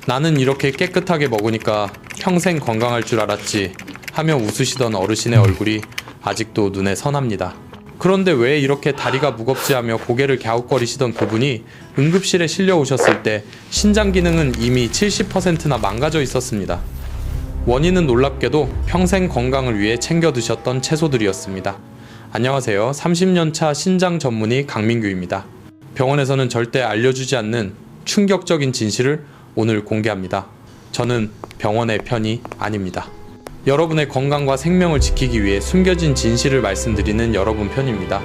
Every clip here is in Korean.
나는 이렇게 깨끗하게 먹으니까 평생 건강할 줄 알았지 하며 웃으시던 어르신의 얼굴이 아직도 눈에 선합니다. 그런데 왜 이렇게 다리가 무겁지 하며 고개를 갸웃거리시던 그분이 응급실에 실려오셨을 때 신장 기능은 이미 70%나 망가져 있었습니다. 원인은 놀랍게도 평생 건강을 위해 챙겨 드셨던 채소들이었습니다. 안녕하세요. 30년차 신장 전문의 강민규입니다. 병원에서는 절대 알려주지 않는 충격적인 진실을 오늘 공개합니다. 저는 병원의 편이 아닙니다. 여러분의 건강과 생명을 지키기 위해 숨겨진 진실을 말씀드리는 여러분 편입니다.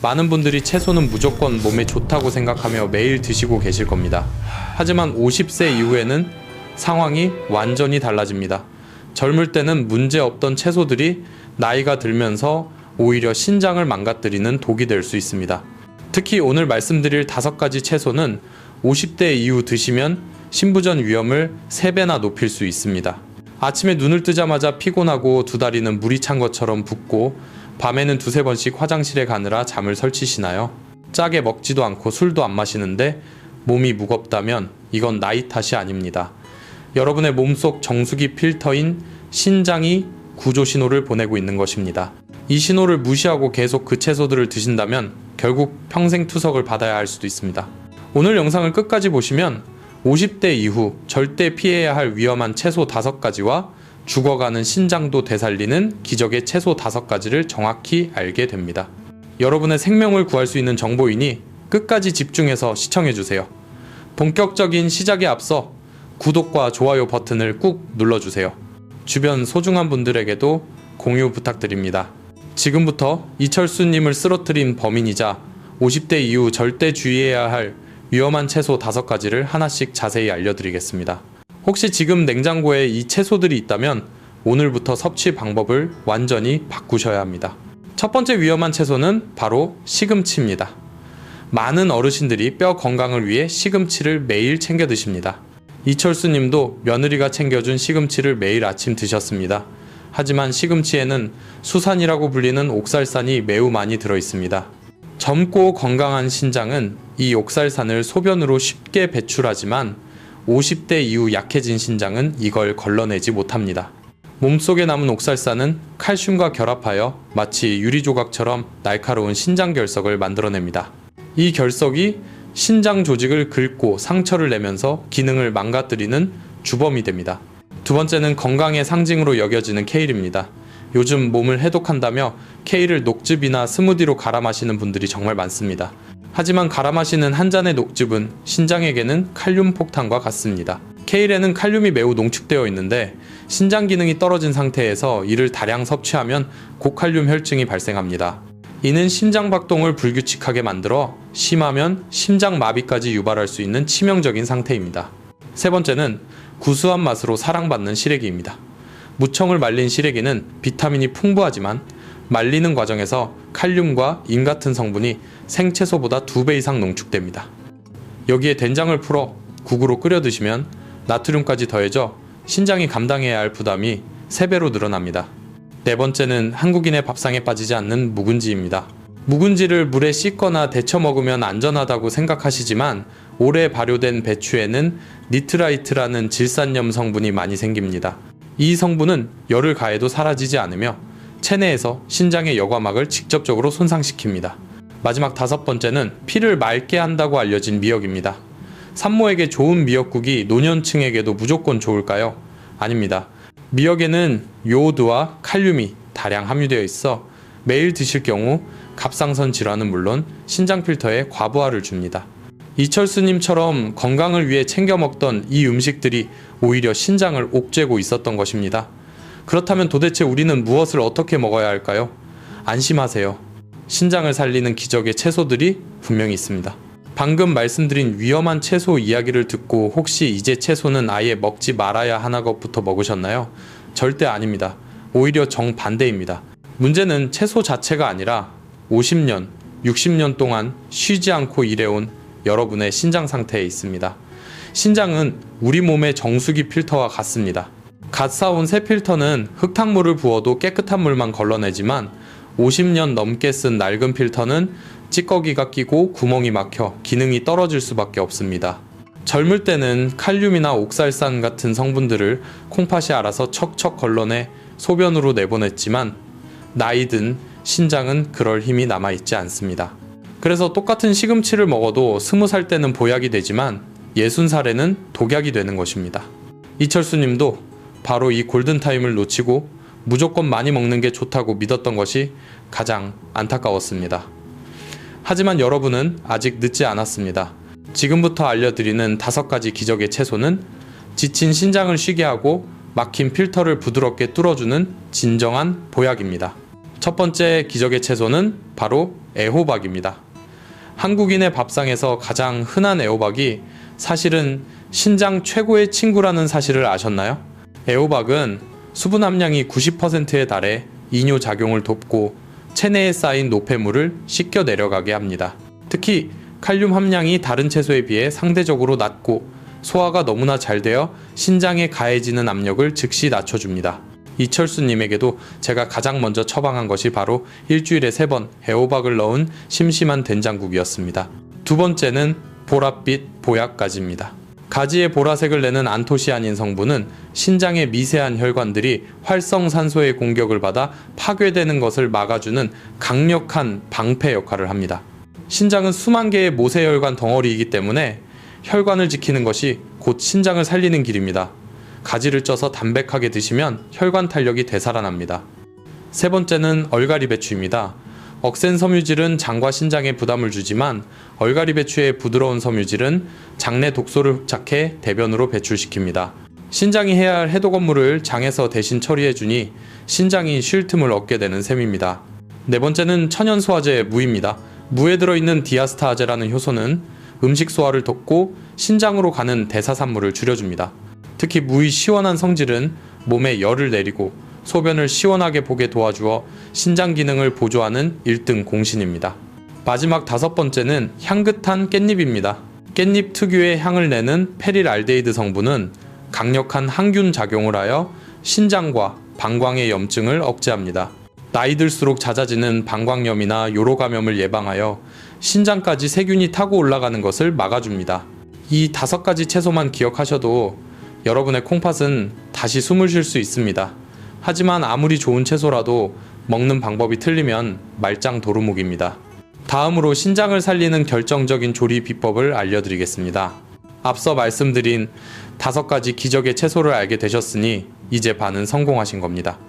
많은 분들이 채소는 무조건 몸에 좋다고 생각하며 매일 드시고 계실 겁니다. 하지만 50세 이후에는 상황이 완전히 달라집니다. 젊을 때는 문제없던 채소들이 나이가 들면서 오히려 신장을 망가뜨리는 독이 될 수 있습니다. 특히 오늘 말씀드릴 5가지 채소는 50대 이후 드시면 신부전 위험을 3배나 높일 수 있습니다. 아침에 눈을 뜨자마자 피곤하고 두 다리는 물이 찬 것처럼 붓고 밤에는 2-3번씩 화장실에 가느라 잠을 설치시나요? 짜게 먹지도 않고 술도 안 마시는데 몸이 무겁다면 이건 나이 탓이 아닙니다. 여러분의 몸속 정수기 필터인 신장이 구조 신호를 보내고 있는 것입니다. 이 신호를 무시하고 계속 그 채소들을 드신다면 결국 평생 투석을 받아야 할 수도 있습니다. 오늘 영상을 끝까지 보시면 50대 이후 절대 피해야 할 위험한 채소 5가지와 죽어가는 신장도 되살리는 기적의 채소 5가지를 정확히 알게 됩니다. 여러분의 생명을 구할 수 있는 정보이니 끝까지 집중해서 시청해주세요. 본격적인 시작에 앞서 구독과 좋아요 버튼을 꾹 눌러주세요. 주변 소중한 분들에게도 공유 부탁드립니다. 지금부터 이철수님을 쓰러뜨린 범인이자 50대 이후 절대 주의해야 할 위험한 채소 5가지를 하나씩 자세히 알려드리겠습니다. 혹시 지금 냉장고에 이 채소들이 있다면 오늘부터 섭취 방법을 완전히 바꾸셔야 합니다. 첫 번째 위험한 채소는 바로 시금치입니다. 많은 어르신들이 뼈 건강을 위해 시금치를 매일 챙겨 드십니다. 이철수님도 며느리가 챙겨준 시금치를 매일 아침 드셨습니다. 하지만 시금치에는 수산이라고 불리는 옥살산이 매우 많이 들어 있습니다. 젊고 건강한 신장은 이 옥살산을 소변으로 쉽게 배출하지만 50대 이후 약해진 신장은 이걸 걸러내지 못합니다. 몸속에 남은 옥살산은 칼슘과 결합하여 마치 유리조각처럼 날카로운 신장 결석을 만들어냅니다. 이 결석이 신장 조직을 긁고 상처를 내면서 기능을 망가뜨리는 주범이 됩니다. 두 번째는 건강의 상징으로 여겨지는 케일입니다. 요즘 몸을 해독한다며 케일을 녹즙이나 스무디로 갈아 마시는 분들이 정말 많습니다. 하지만 갈아 마시는 한 잔의 녹즙은 신장에게는 칼륨 폭탄과 같습니다. 케일에는 칼륨이 매우 농축되어 있는데 신장 기능이 떨어진 상태에서 이를 다량 섭취하면 고칼륨 혈증이 발생합니다. 이는 심장 박동을 불규칙하게 만들어 심하면 심장 마비까지 유발할 수 있는 치명적인 상태입니다. 세 번째는 구수한 맛으로 사랑받는 시래기입니다. 무청을 말린 시래기는 비타민이 풍부하지만 말리는 과정에서 칼륨과 인 같은 성분이 생채소보다 2배 이상 농축됩니다. 여기에 된장을 풀어 국으로 끓여 드시면 나트륨까지 더해져 신장이 감당해야 할 부담이 3배로 늘어납니다. 네 번째는 한국인의 밥상에 빠지지 않는 묵은지입니다. 묵은지를 물에 씻거나 데쳐 먹으면 안전하다고 생각하시지만 오래 발효된 배추에는 니트라이트라는 질산염 성분이 많이 생깁니다. 이 성분은 열을 가해도 사라지지 않으며 체내에서 신장의 여과막을 직접적으로 손상시킵니다. 마지막 5번째는 피를 맑게 한다고 알려진 미역입니다. 산모에게 좋은 미역국이 노년층에게도 무조건 좋을까요? 아닙니다. 미역에는 요오드와 칼륨이 다량 함유되어 있어 매일 드실 경우 갑상선 질환은 물론 신장 필터에 과부하를 줍니다. 이철수님처럼 건강을 위해 챙겨 먹던 이 음식들이 오히려 신장을 옥죄고 있었던 것입니다. 그렇다면 도대체 우리는 무엇을 어떻게 먹어야 할까요? 안심하세요. 신장을 살리는 기적의 채소들이 분명히 있습니다. 방금 말씀드린 위험한 채소 이야기를 듣고 혹시 이제 채소는 아예 먹지 말아야 하나 것부터 먹으셨나요? 절대 아닙니다. 오히려 정반대입니다. 문제는 채소 자체가 아니라 50년, 60년 동안 쉬지 않고 일해온 여러분의 신장 상태에 있습니다. 신장은 우리 몸의 정수기 필터와 같습니다. 갓 사온 새 필터는 흙탕물을 부어도 깨끗한 물만 걸러내지만 50년 넘게 쓴 낡은 필터는 찌꺼기가 끼고 구멍이 막혀 기능이 떨어질 수밖에 없습니다. 젊을 때는 칼륨이나 옥살산 같은 성분들을 콩팥이 알아서 척척 걸러내 소변으로 내보냈지만 나이 든 신장은 그럴 힘이 남아있지 않습니다. 그래서 똑같은 시금치를 먹어도 20살 때는 보약이 되지만 60살에는 독약이 되는 것입니다. 이철수님도 바로 이 골든타임을 놓치고 무조건 많이 먹는 게 좋다고 믿었던 것이 가장 안타까웠습니다. 하지만 여러분은 아직 늦지 않았습니다. 지금부터 알려드리는 5가지 기적의 채소는 지친 신장을 쉬게 하고 막힌 필터를 부드럽게 뚫어주는 진정한 보약입니다. 첫 번째 기적의 채소는 바로 애호박입니다. 한국인의 밥상에서 가장 흔한 애호박이 사실은 신장 최고의 친구라는 사실을 아셨나요? 애호박은 수분 함량이 90%에 달해 이뇨작용을 돕고 체내에 쌓인 노폐물을 씻겨 내려가게 합니다. 특히 칼륨 함량이 다른 채소에 비해 상대적으로 낮고 소화가 너무나 잘 되어 신장에 가해지는 압력을 즉시 낮춰줍니다. 이철수님에게도 제가 가장 먼저 처방한 것이 바로 일주일에 3번 애호박을 넣은 심심한 된장국이었습니다. 두 번째는 보랏빛 보약가지입니다. 가지의 보라색을 내는 안토시아닌 성분은 신장의 미세한 혈관들이 활성산소의 공격을 받아 파괴되는 것을 막아주는 강력한 방패 역할을 합니다. 신장은 수만 개의 모세혈관 덩어리이기 때문에 혈관을 지키는 것이 곧 신장을 살리는 길입니다. 가지를 쪄서 담백하게 드시면 혈관 탄력이 되살아납니다. 세 번째는 얼갈이 배추입니다. 억센 섬유질은 장과 신장에 부담을 주지만 얼갈이 배추의 부드러운 섬유질은 장내 독소를 흡착해 대변으로 배출시킵니다. 신장이 해야 할 해독 업무를 장에서 대신 처리해주니 신장이 쉴 틈을 얻게 되는 셈입니다. 네 번째는 천연소화제 무입니다. 무에 들어있는 디아스타아제라는 효소는 음식 소화를 돕고 신장으로 가는 대사산물을 줄여줍니다. 특히 무의 시원한 성질은 몸에 열을 내리고 소변을 시원하게 보게 도와주어 신장 기능을 보조하는 1등 공신입니다. 마지막 5번째는 향긋한 깻잎입니다. 깻잎 특유의 향을 내는 페릴알데히드 성분은 강력한 항균 작용을 하여 신장과 방광의 염증을 억제합니다. 나이 들수록 잦아지는 방광염이나 요로감염을 예방하여 신장까지 세균이 타고 올라가는 것을 막아줍니다. 이 5가지 채소만 기억하셔도 여러분의 콩팥은 다시 숨을 쉴 수 있습니다. 하지만 아무리 좋은 채소라도 먹는 방법이 틀리면 말짱 도루묵입니다. 다음으로 신장을 살리는 결정적인 조리 비법을 알려드리겠습니다. 앞서 말씀드린 5가지 기적의 채소를 알게 되셨으니 이제 반은 성공하신 겁니다.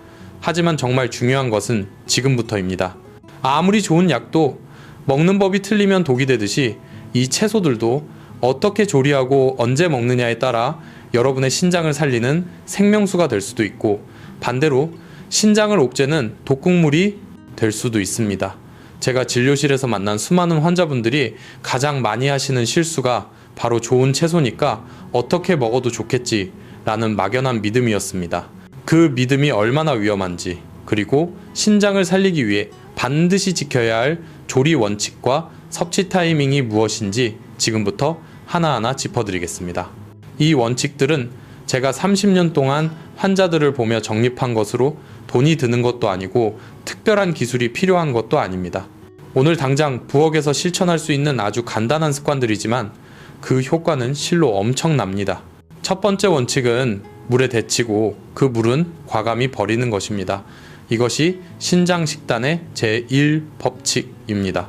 하지만 정말 중요한 것은 지금부터입니다. 아무리 좋은 약도 먹는 법이 틀리면 독이 되듯이 이 채소들도 어떻게 조리하고 언제 먹느냐에 따라 여러분의 신장을 살리는 생명수가 될 수도 있고 반대로 신장을 옥죄는 독극물이 될 수도 있습니다. 제가 진료실에서 만난 수많은 환자분들이 가장 많이 하시는 실수가 바로 좋은 채소니까 어떻게 먹어도 좋겠지 라는 막연한 믿음이었습니다. 그 믿음이 얼마나 위험한지 그리고 신장을 살리기 위해 반드시 지켜야 할 조리 원칙과 섭취 타이밍이 무엇인지 지금부터 하나하나 짚어드리겠습니다. 이 원칙들은 제가 30년 동안 환자들을 보며 정립한 것으로 돈이 드는 것도 아니고 특별한 기술이 필요한 것도 아닙니다. 오늘 당장 부엌에서 실천할 수 있는 아주 간단한 습관들이지만 그 효과는 실로 엄청납니다. 첫 번째 원칙은 물에 데치고 그 물은 과감히 버리는 것입니다. 이것이 신장식단의 제1법칙입니다.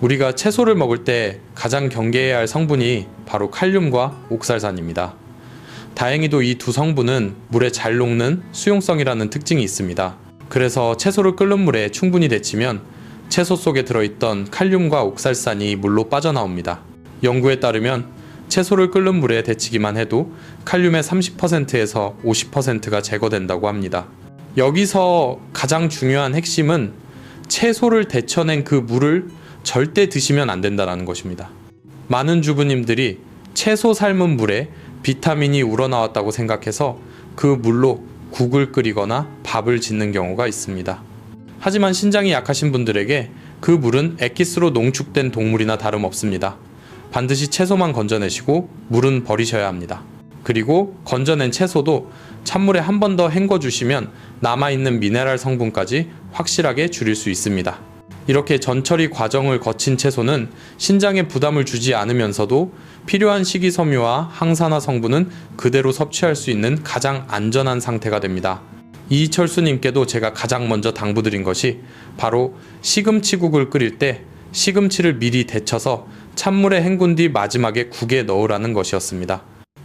우리가 채소를 먹을 때 가장 경계해야 할 성분이 바로 칼륨과 옥살산입니다. 다행히도 이 두 성분은 물에 잘 녹는 수용성이라는 특징이 있습니다. 그래서 채소를 끓는 물에 충분히 데치면 채소 속에 들어있던 칼륨과 옥살산이 물로 빠져나옵니다. 연구에 따르면 채소를 끓는 물에 데치기만 해도 칼륨의 30%에서 50%가 제거된다고 합니다. 여기서 가장 중요한 핵심은 채소를 데쳐낸 그 물을 절대 드시면 안 된다는 것입니다. 많은 주부님들이 채소 삶은 물에 비타민이 우러나왔다고 생각해서 그 물로 국을 끓이거나 밥을 짓는 경우가 있습니다. 하지만 신장이 약하신 분들에게 그 물은 엑기스로 농축된 동물이나 다름없습니다. 반드시 채소만 건져내시고 물은 버리셔야 합니다. 그리고 건져낸 채소도 찬물에 한 번 더 헹궈 주시면 남아있는 미네랄 성분까지 확실하게 줄일 수 있습니다. 이렇게 전처리 과정을 거친 채소는 신장에 부담을 주지 않으면서도 필요한 식이섬유와 항산화 성분은 그대로 섭취할 수 있는 가장 안전한 상태가 됩니다. 이철수님께도 제가 가장 먼저 당부드린 것이 바로 시금치국을 끓일 때 시금치를 미리 데쳐서 찬물에 헹군 뒤 마지막에 국에 넣으라는 것이었습니다.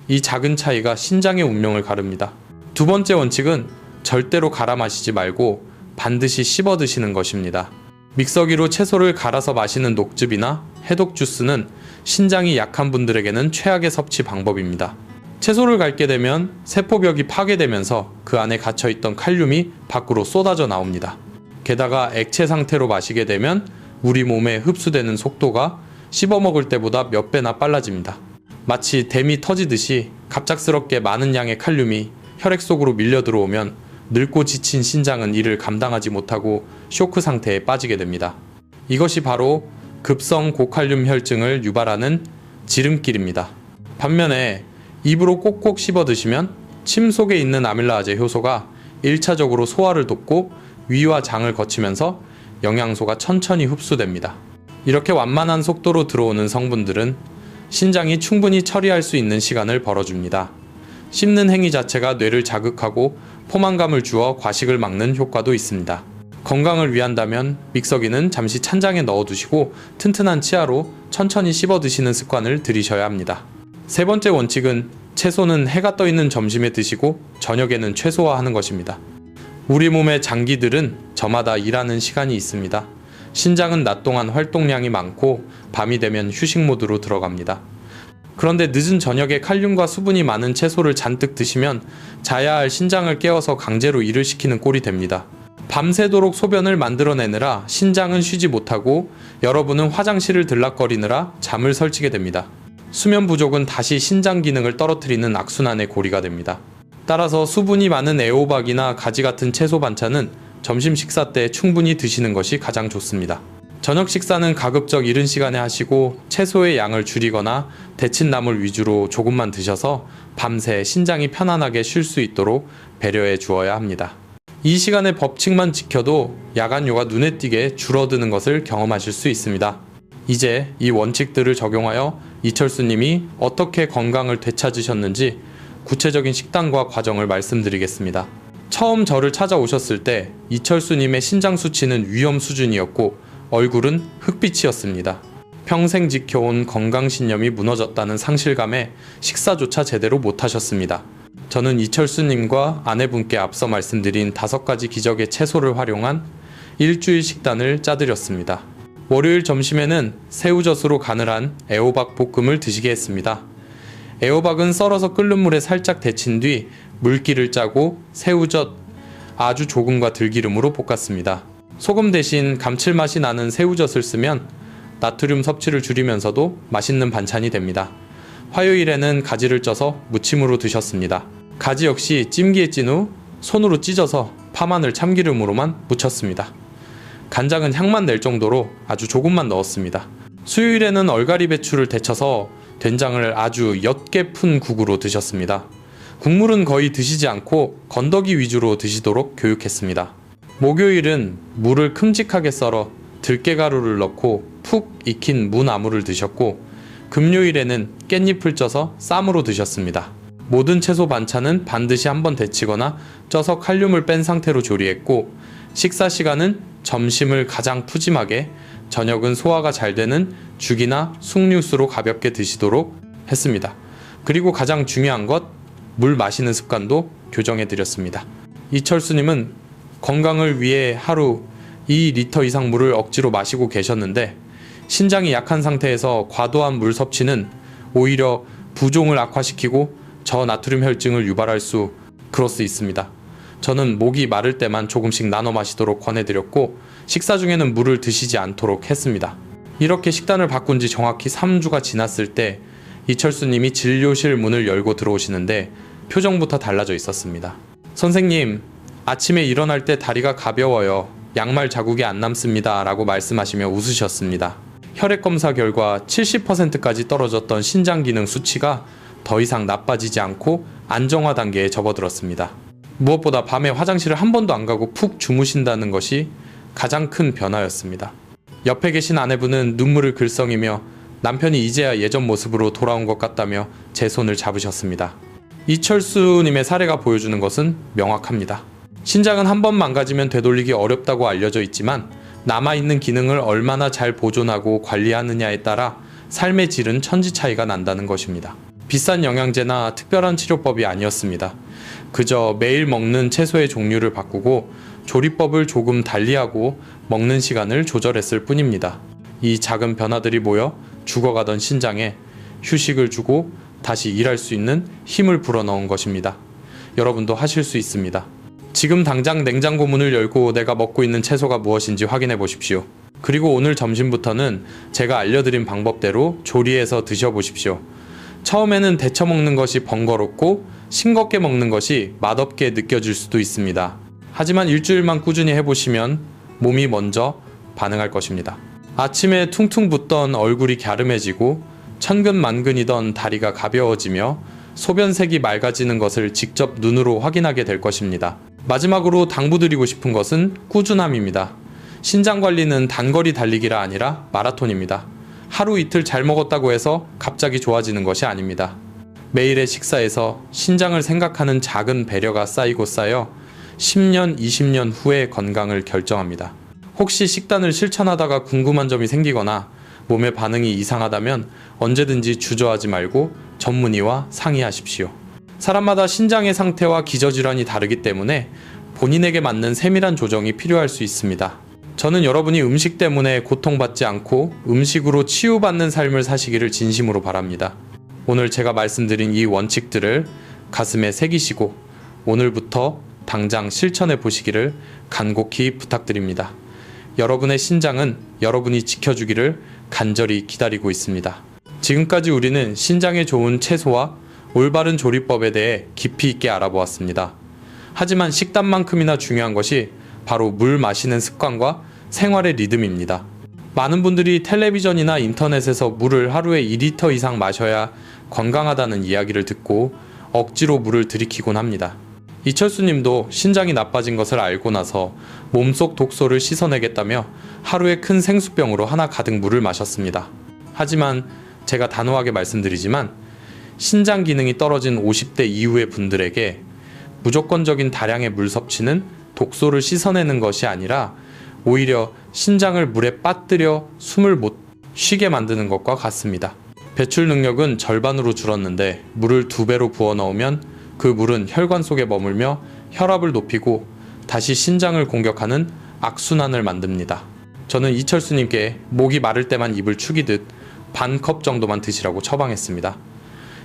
이 작은 차이가 신장의 운명을 가릅니다. 두 번째 원칙은 절대로 갈아 마시지 말고 반드시 씹어 드시는 것입니다. 믹서기로 채소를 갈아서 마시는 녹즙이나 해독 주스는 신장이 약한 분들에게는 최악의 섭취 방법입니다. 채소를 갈게 되면 세포벽이 파괴되면서 그 안에 갇혀있던 칼륨이 밖으로 쏟아져 나옵니다. 게다가 액체 상태로 마시게 되면 우리 몸에 흡수되는 속도가 씹어 먹을 때보다 몇 배나 빨라집니다. 마치 댐이 터지듯이 갑작스럽게 많은 양의 칼륨이 혈액 속으로 밀려 들어오면 늙고 지친 신장은 이를 감당하지 못하고 쇼크 상태에 빠지게 됩니다. 이것이 바로 급성 고칼륨 혈증을 유발하는 지름길입니다. 반면에 입으로 꼭꼭 씹어 드시면 침 속에 있는 아밀라아제 효소가 1차적으로 소화를 돕고 위와 장을 거치면서 영양소가 천천히 흡수됩니다. 이렇게 완만한 속도로 들어오는 성분들은 신장이 충분히 처리할 수 있는 시간을 벌어줍니다. 씹는 행위 자체가 뇌를 자극하고 포만감을 주어 과식을 막는 효과도 있습니다. 건강을 위한다면 믹서기는 잠시 찬장에 넣어두시고 튼튼한 치아로 천천히 씹어 드시는 습관을 들이셔야 합니다. 세 번째 원칙은 채소는 해가 떠 있는 점심에 드시고 저녁에는 최소화하는 것입니다. 우리 몸의 장기들은 저마다 일하는 시간이 있습니다. 신장은 낮 동안 활동량이 많고 밤이 되면 휴식 모드로 들어갑니다. 그런데 늦은 저녁에 칼륨과 수분이 많은 채소를 잔뜩 드시면 자야 할 신장을 깨워서 강제로 일을 시키는 꼴이 됩니다. 밤새도록 소변을 만들어내느라 신장은 쉬지 못하고 여러분은 화장실을 들락거리느라 잠을 설치게 됩니다. 수면 부족은 다시 신장 기능을 떨어뜨리는 악순환의 고리가 됩니다. 따라서 수분이 많은 애호박이나 가지 같은 채소 반찬은 점심 식사 때 충분히 드시는 것이 가장 좋습니다. 저녁 식사는 가급적 이른 시간에 하시고 채소의 양을 줄이거나 데친 나물 위주로 조금만 드셔서 밤새 신장이 편안하게 쉴 수 있도록 배려해 주어야 합니다. 이 시간의 법칙만 지켜도 야간요가 눈에 띄게 줄어드는 것을 경험하실 수 있습니다. 이제 이 원칙들을 적용하여 이철수님이 어떻게 건강을 되찾으셨는지 구체적인 식단과 과정을 말씀드리겠습니다. 처음 저를 찾아오셨을 때 이철수님의 신장 수치는 위험 수준이었고 얼굴은 흑빛이었습니다. 평생 지켜온 건강신념이 무너졌다는 상실감에 식사조차 제대로 못하셨습니다. 저는 이철수님과 아내분께 앞서 말씀드린 5가지 기적의 채소를 활용한 일주일 식단을 짜드렸습니다. 월요일 점심에는 새우젓으로 간을 한 애호박 볶음을 드시게 했습니다. 애호박은 썰어서 끓는 물에 살짝 데친 뒤 물기를 짜고 새우젓 아주 조금과 들기름으로 볶았습니다. 소금 대신 감칠맛이 나는 새우젓을 쓰면 나트륨 섭취를 줄이면서도 맛있는 반찬이 됩니다. 화요일에는 가지를 쪄서 무침으로 드셨습니다. 가지 역시 찜기에 찐 후 손으로 찢어서 파마늘 참기름으로만 무쳤습니다. 간장은 향만 낼 정도로 아주 조금만 넣었습니다. 수요일에는 얼갈이 배추를 데쳐서 된장을 아주 옅게 푼 국으로 드셨습니다. 국물은 거의 드시지 않고 건더기 위주로 드시도록 교육했습니다. 목요일은 무를 큼직하게 썰어 들깨가루를 넣고 푹 익힌 무나물을 드셨고 금요일에는 깻잎을 쪄서 쌈으로 드셨습니다. 모든 채소 반찬은 반드시 한번 데치거나 쪄서 칼륨을 뺀 상태로 조리했고 식사 시간은 점심을 가장 푸짐하게 저녁은 소화가 잘 되는 죽이나 숭늉으로 가볍게 드시도록 했습니다. 그리고 가장 중요한 것 물 마시는 습관도 교정해 드렸습니다. 이철수님은 건강을 위해 하루 2리터 이상 물을 억지로 마시고 계셨는데 신장이 약한 상태에서 과도한 물 섭취는 오히려 부종을 악화시키고 저나트륨 혈증을 유발할 수 있습니다. 저는 목이 마를 때만 조금씩 나눠 마시도록 권해드렸고 식사 중에는 물을 드시지 않도록 했습니다. 이렇게 식단을 바꾼 지 정확히 3주가 지났을 때 이철수님이 진료실 문을 열고 들어오시는데 표정부터 달라져 있었습니다. 선생님, 아침에 일어날 때 다리가 가벼워요. 양말 자국이 안 남습니다. 라고 말씀하시며 웃으셨습니다. 혈액검사 결과 70%까지 떨어졌던 신장 기능 수치가 더 이상 나빠지지 않고 안정화 단계에 접어들었습니다. 무엇보다 밤에 화장실을 한 번도 안 가고 푹 주무신다는 것이 가장 큰 변화였습니다. 옆에 계신 아내분은 눈물을 글썽이며 남편이 이제야 예전 모습으로 돌아온 것 같다며 제 손을 잡으셨습니다. 이철수님의 사례가 보여주는 것은 명확합니다. 신장은 한 번 망가지면 되돌리기 어렵다고 알려져 있지만 남아있는 기능을 얼마나 잘 보존하고 관리하느냐에 따라 삶의 질은 천지 차이가 난다는 것입니다. 비싼 영양제나 특별한 치료법이 아니었습니다. 그저 매일 먹는 채소의 종류를 바꾸고 조리법을 조금 달리하고 먹는 시간을 조절했을 뿐입니다. 이 작은 변화들이 모여 죽어가던 신장에 휴식을 주고 다시 일할 수 있는 힘을 불어넣은 것입니다. 여러분도 하실 수 있습니다. 지금 당장 냉장고 문을 열고 내가 먹고 있는 채소가 무엇인지 확인해 보십시오. 그리고 오늘 점심부터는 제가 알려드린 방법대로 조리해서 드셔보십시오. 처음에는 데쳐 먹는 것이 번거롭고 싱겁게 먹는 것이 맛없게 느껴질 수도 있습니다. 하지만 일주일만 꾸준히 해보시면 몸이 먼저 반응할 것입니다. 아침에 퉁퉁 붓던 얼굴이 갸름해지고 천근만근이던 다리가 가벼워지며 소변색이 맑아지는 것을 직접 눈으로 확인하게 될 것입니다. 마지막으로 당부드리고 싶은 것은 꾸준함입니다. 신장 관리는 단거리 달리기가 아니라 마라톤입니다. 하루 이틀 잘 먹었다고 해서 갑자기 좋아지는 것이 아닙니다. 매일의 식사에서 신장을 생각하는 작은 배려가 쌓이고 쌓여 10년, 20년 후의 건강을 결정합니다. 혹시 식단을 실천하다가 궁금한 점이 생기거나 몸의 반응이 이상하다면 언제든지 주저하지 말고 전문의와 상의하십시오. 사람마다 신장의 상태와 기저질환이 다르기 때문에 본인에게 맞는 세밀한 조정이 필요할 수 있습니다. 저는 여러분이 음식 때문에 고통받지 않고 음식으로 치유받는 삶을 사시기를 진심으로 바랍니다. 오늘 제가 말씀드린 이 원칙들을 가슴에 새기시고 오늘부터 당장 실천해 보시기를 간곡히 부탁드립니다. 여러분의 신장은 여러분이 지켜주기를 간절히 기다리고 있습니다. 지금까지 우리는 신장에 좋은 채소와 올바른 조리법에 대해 깊이 있게 알아보았습니다. 하지만 식단만큼이나 중요한 것이 바로 물 마시는 습관과 생활의 리듬입니다. 많은 분들이 텔레비전이나 인터넷에서 물을 하루에 2리터 이상 마셔야 건강하다는 이야기를 듣고 억지로 물을 들이키곤 합니다. 이철수님도 신장이 나빠진 것을 알고 나서 몸속 독소를 씻어내겠다며 하루에 큰 생수병으로 하나 가득 물을 마셨습니다. 하지만 제가 단호하게 말씀드리지만 신장 기능이 떨어진 50대 이후의 분들에게 무조건적인 다량의 물 섭취는 독소를 씻어내는 것이 아니라 오히려 신장을 물에 빠뜨려 숨을 못 쉬게 만드는 것과 같습니다. 배출 능력은 절반으로 줄었는데 물을 2배로 부어 넣으면 그 물은 혈관 속에 머물며 혈압을 높이고 다시 신장을 공격하는 악순환을 만듭니다. 저는 이철수님께 목이 마를 때만 입을 축이듯 반 컵 정도만 드시라고 처방했습니다.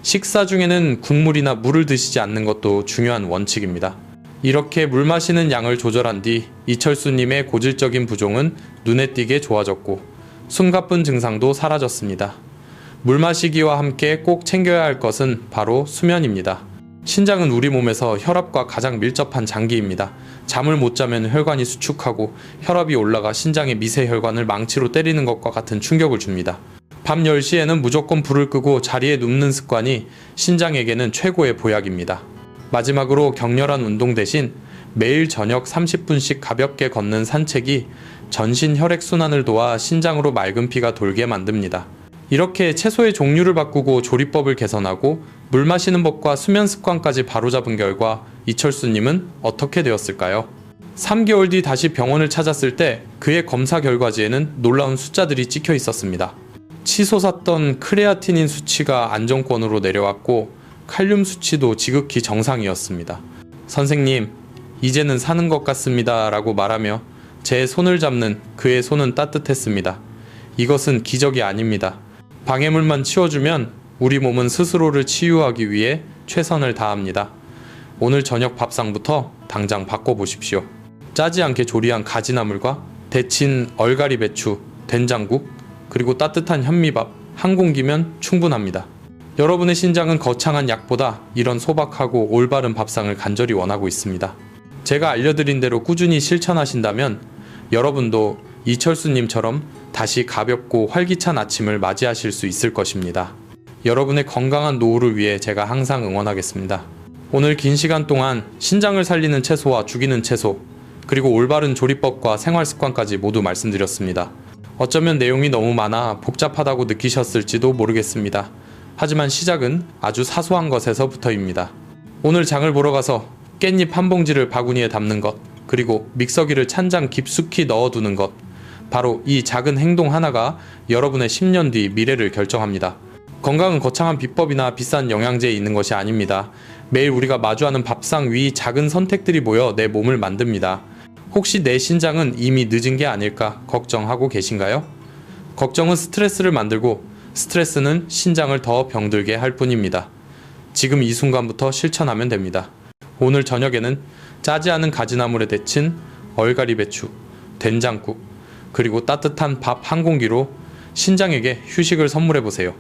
식사 중에는 국물이나 물을 드시지 않는 것도 중요한 원칙입니다. 이렇게 물 마시는 양을 조절한 뒤 이철수님의 고질적인 부종은 눈에 띄게 좋아졌고 숨가쁜 증상도 사라졌습니다. 물 마시기와 함께 꼭 챙겨야 할 것은 바로 수면입니다. 신장은 우리 몸에서 혈압과 가장 밀접한 장기입니다. 잠을 못 자면 혈관이 수축하고 혈압이 올라가 신장의 미세 혈관을 망치로 때리는 것과 같은 충격을 줍니다. 밤 10시에는 무조건 불을 끄고 자리에 눕는 습관이 신장에게는 최고의 보약입니다. 마지막으로 격렬한 운동 대신 매일 저녁 30분씩 가볍게 걷는 산책이 전신 혈액순환을 도와 신장으로 맑은 피가 돌게 만듭니다. 이렇게 채소의 종류를 바꾸고 조리법을 개선하고 물 마시는 법과 수면 습관까지 바로잡은 결과 이철수님은 어떻게 되었을까요? 3개월 뒤 다시 병원을 찾았을 때 그의 검사 결과지에는 놀라운 숫자들이 찍혀 있었습니다. 치솟았던 크레아티닌 수치가 안정권으로 내려왔고 칼륨 수치도 지극히 정상이었습니다. 선생님, 이제는 사는 것 같습니다 라고 말하며 제 손을 잡는 그의 손은 따뜻했습니다. 이것은 기적이 아닙니다. 방해물만 치워주면 우리 몸은 스스로를 치유하기 위해 최선을 다합니다. 오늘 저녁 밥상부터 당장 바꿔보십시오. 짜지 않게 조리한 가지나물과 데친 얼갈이 배추, 된장국, 그리고 따뜻한 현미밥 한 공기면 충분합니다. 여러분의 신장은 거창한 약보다 이런 소박하고 올바른 밥상을 간절히 원하고 있습니다. 제가 알려드린 대로 꾸준히 실천하신다면 여러분도 이철수님처럼 다시 가볍고 활기찬 아침을 맞이하실 수 있을 것입니다. 여러분의 건강한 노후를 위해 제가 항상 응원하겠습니다. 오늘 긴 시간 동안 신장을 살리는 채소와 죽이는 채소, 그리고 올바른 조리법과 생활 습관까지 모두 말씀드렸습니다. 어쩌면 내용이 너무 많아 복잡하다고 느끼셨을지도 모르겠습니다. 하지만 시작은 아주 사소한 것에서부터입니다. 오늘 장을 보러 가서 깻잎 한 봉지를 바구니에 담는 것, 그리고 믹서기를 찬장 깊숙이 넣어두는 것, 바로 이 작은 행동 하나가 여러분의 10년 뒤 미래를 결정합니다. 건강은 거창한 비법이나 비싼 영양제에 있는 것이 아닙니다. 매일 우리가 마주하는 밥상 위 작은 선택들이 모여 내 몸을 만듭니다. 혹시 내 신장은 이미 늦은 게 아닐까 걱정하고 계신가요? 걱정은 스트레스를 만들고 스트레스는 신장을 더 병들게 할 뿐입니다. 지금 이 순간부터 실천하면 됩니다. 오늘 저녁에는 짜지 않은 가지나물에 데친 얼갈이 배추, 된장국, 그리고 따뜻한 밥 한 공기로 신장에게 휴식을 선물해보세요.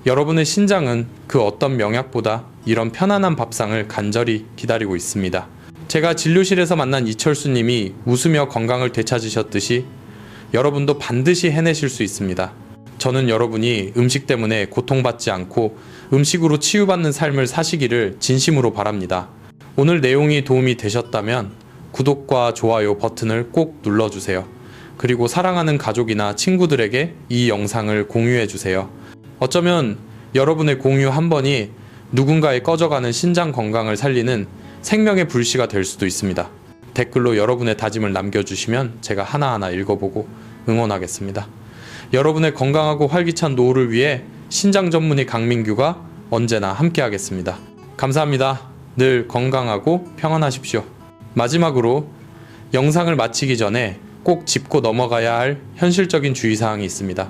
여러분의 신장은 그 어떤 명약보다 이런 편안한 밥상을 간절히 기다리고 있습니다. 제가 진료실에서 만난 이철수님이 웃으며 건강을 되찾으셨듯이 여러분도 반드시 해내실 수 있습니다. 저는 여러분이 음식 때문에 고통받지 않고 음식으로 치유받는 삶을 사시기를 진심으로 바랍니다. 오늘 내용이 도움이 되셨다면 구독과 좋아요 버튼을 꼭 눌러주세요. 그리고 사랑하는 가족이나 친구들에게 이 영상을 공유해주세요. 어쩌면 여러분의 공유 한 번이 누군가의 꺼져가는 신장 건강을 살리는 생명의 불씨가 될 수도 있습니다. 댓글로 여러분의 다짐을 남겨주시면 제가 하나하나 읽어보고 응원하겠습니다. 여러분의 건강하고 활기찬 노후를 위해 신장 전문의 강민규가 언제나 함께하겠습니다. 감사합니다. 늘 건강하고 평안하십시오. 마지막으로 영상을 마치기 전에 꼭 짚고 넘어가야 할 현실적인 주의사항이 있습니다.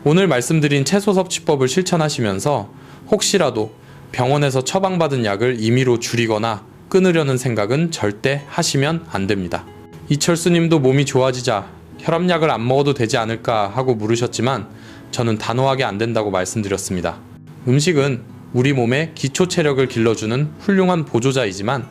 오늘 말씀드린 채소 섭취법을 실천하시면서 혹시라도 병원에서 처방받은 약을 임의로 줄이거나 끊으려는 생각은 절대 하시면 안 됩니다. 이철수님도 몸이 좋아지자 혈압약을 안 먹어도 되지 않을까 하고 물으셨지만 저는 단호하게 안 된다고 말씀드렸습니다. 음식은 우리 몸의 기초 체력을 길러주는 훌륭한 보조자이지만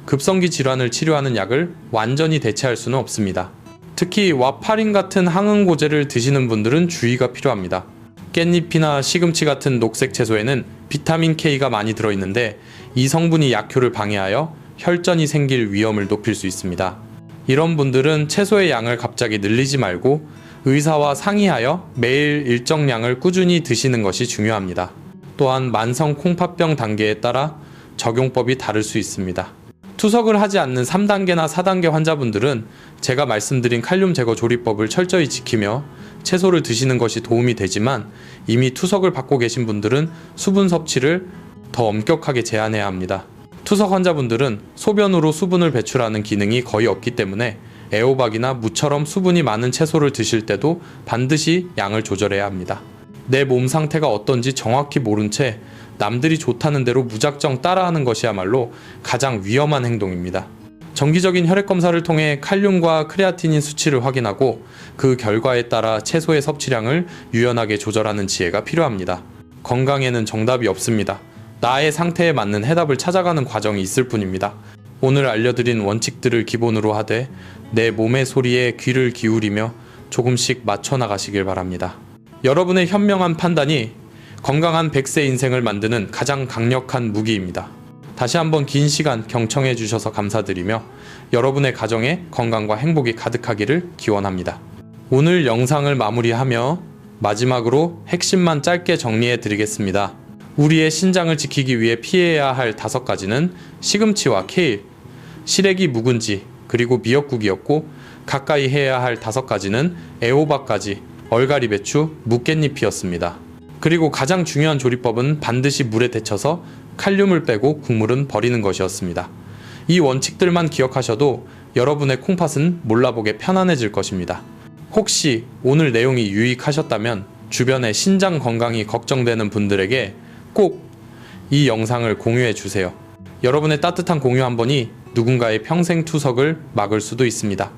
급성기 질환을 치료하는 약을 완전히 대체할 수는 없습니다. 특히 와파린 같은 항응고제를 드시는 분들은 주의가 필요합니다. 깻잎이나 시금치 같은 녹색 채소에는 비타민 K가 많이 들어있는데 이 성분이 약효를 방해하여 혈전이 생길 위험을 높일 수 있습니다. 이런 분들은 채소의 양을 갑자기 늘리지 말고 의사와 상의하여 매일 일정량을 꾸준히 드시는 것이 중요합니다. 또한 만성 콩팥병 단계에 따라 적용법이 다를 수 있습니다. 투석을 하지 않는 3단계나 4단계 환자분들은 제가 말씀드린 칼륨 제거 조리법을 철저히 지키며 채소를 드시는 것이 도움이 되지만 이미 투석을 받고 계신 분들은 수분 섭취를 더 엄격하게 제한해야 합니다. 투석 환자분들은 소변으로 수분을 배출하는 기능이 거의 없기 때문에 애호박이나 무처럼 수분이 많은 채소를 드실 때도 반드시 양을 조절해야 합니다. 내 몸 상태가 어떤지 정확히 모른 채 남들이 좋다는 대로 무작정 따라하는 것이야말로 가장 위험한 행동입니다. 정기적인 혈액 검사를 통해 칼륨과 크레아티닌 수치를 확인하고 그 결과에 따라 채소의 섭취량을 유연하게 조절하는 지혜가 필요합니다. 건강에는 정답이 없습니다. 나의 상태에 맞는 해답을 찾아가는 과정이 있을 뿐입니다. 오늘 알려드린 원칙들을 기본으로 하되 내 몸의 소리에 귀를 기울이며 조금씩 맞춰 나가시길 바랍니다. 여러분의 현명한 판단이 건강한 100세 인생을 만드는 가장 강력한 무기입니다. 다시 한번 긴 시간 경청해 주셔서 감사드리며 여러분의 가정에 건강과 행복이 가득하기를 기원합니다. 오늘 영상을 마무리하며 마지막으로 핵심만 짧게 정리해 드리겠습니다. 우리의 신장을 지키기 위해 피해야 할 5가지는 시금치와 케일, 시래기 묵은지, 그리고 미역국이었고 가까이 해야 할 5가지는 애호박가지, 얼갈이 배추, 무깻잎이었습니다. 그리고 가장 중요한 조리법은 반드시 물에 데쳐서 칼륨을 빼고 국물은 버리는 것이었습니다. 이 원칙들만 기억하셔도 여러분의 콩팥은 몰라보게 편안해질 것입니다. 혹시 오늘 내용이 유익하셨다면 주변의 신장 건강이 걱정되는 분들에게 꼭 이 영상을 공유해 주세요. 여러분의 따뜻한 공유 한 번이 누군가의 평생 투석을 막을 수도 있습니다.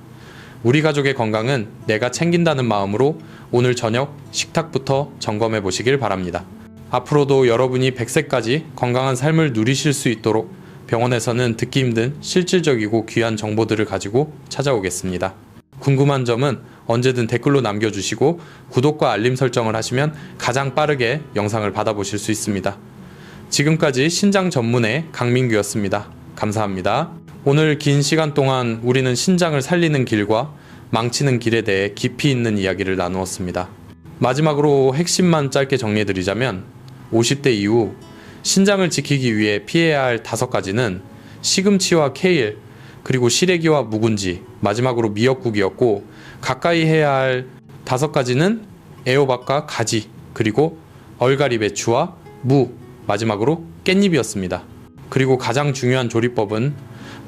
우리 가족의 건강은 내가 챙긴다는 마음으로 오늘 저녁 식탁부터 점검해 보시길 바랍니다. 앞으로도 여러분이 100세까지 건강한 삶을 누리실 수 있도록 병원에서는 듣기 힘든 실질적이고 귀한 정보들을 가지고 찾아오겠습니다. 궁금한 점은 언제든 댓글로 남겨주시고 구독과 알림 설정을 하시면 가장 빠르게 영상을 받아보실 수 있습니다. 지금까지 신장 전문의 강민규였습니다. 감사합니다. 오늘 긴 시간 동안 우리는 신장을 살리는 길과 망치는 길에 대해 깊이 있는 이야기를 나누었습니다. 마지막으로 핵심만 짧게 정리해드리자면 50대 이후 신장을 지키기 위해 피해야 할 5가지는 시금치와 케일, 그리고 시래기와 묵은지, 마지막으로 미역국이었고, 가까이 해야 할 5가지는 애호박과 가지, 그리고 얼갈이 배추와 무, 마지막으로 깻잎이었습니다. 그리고 가장 중요한 조리법은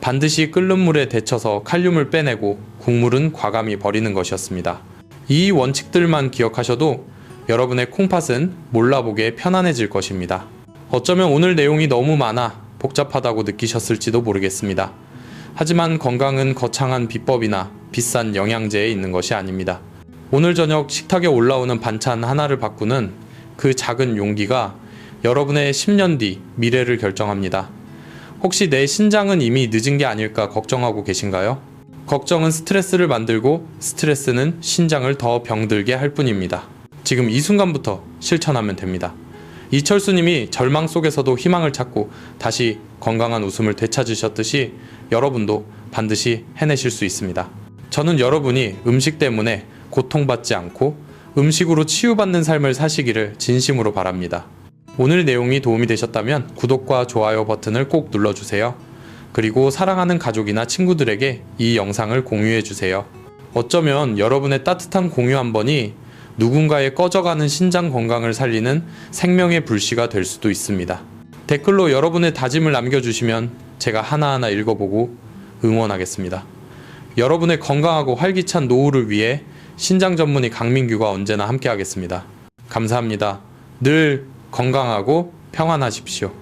반드시 끓는 물에 데쳐서 칼륨을 빼내고 국물은 과감히 버리는 것이었습니다. 이 원칙들만 기억하셔도 여러분의 콩팥은 몰라보기에 편안해질 것입니다. 어쩌면 오늘 내용이 너무 많아 복잡하다고 느끼셨을지도 모르겠습니다. 하지만 건강은 거창한 비법이나 비싼 영양제에 있는 것이 아닙니다. 오늘 저녁 식탁에 올라오는 반찬 하나를 바꾸는 그 작은 용기가 여러분의 10년 뒤 미래를 결정합니다. 혹시 내 신장은 이미 늦은 게 아닐까 걱정하고 계신가요? 걱정은 스트레스를 만들고 스트레스는 신장을 더 병들게 할 뿐입니다. 지금 이 순간부터 실천하면 됩니다. 이철수님이 절망 속에서도 희망을 찾고 다시 건강한 웃음을 되찾으셨듯이 여러분도 반드시 해내실 수 있습니다. 저는 여러분이 음식 때문에 고통받지 않고 음식으로 치유받는 삶을 사시기를 진심으로 바랍니다. 오늘 내용이 도움이 되셨다면 구독과 좋아요 버튼을 꼭 눌러주세요. 그리고 사랑하는 가족이나 친구들에게 이 영상을 공유해주세요. 어쩌면 여러분의 따뜻한 공유 한 번이 누군가의 꺼져가는 신장 건강을 살리는 생명의 불씨가 될 수도 있습니다. 댓글로 여러분의 다짐을 남겨주시면 제가 하나하나 읽어보고 응원하겠습니다. 여러분의 건강하고 활기찬 노후를 위해 신장 전문의 강민규가 언제나 함께하겠습니다. 감사합니다. 늘 건강하고 평안하십시오.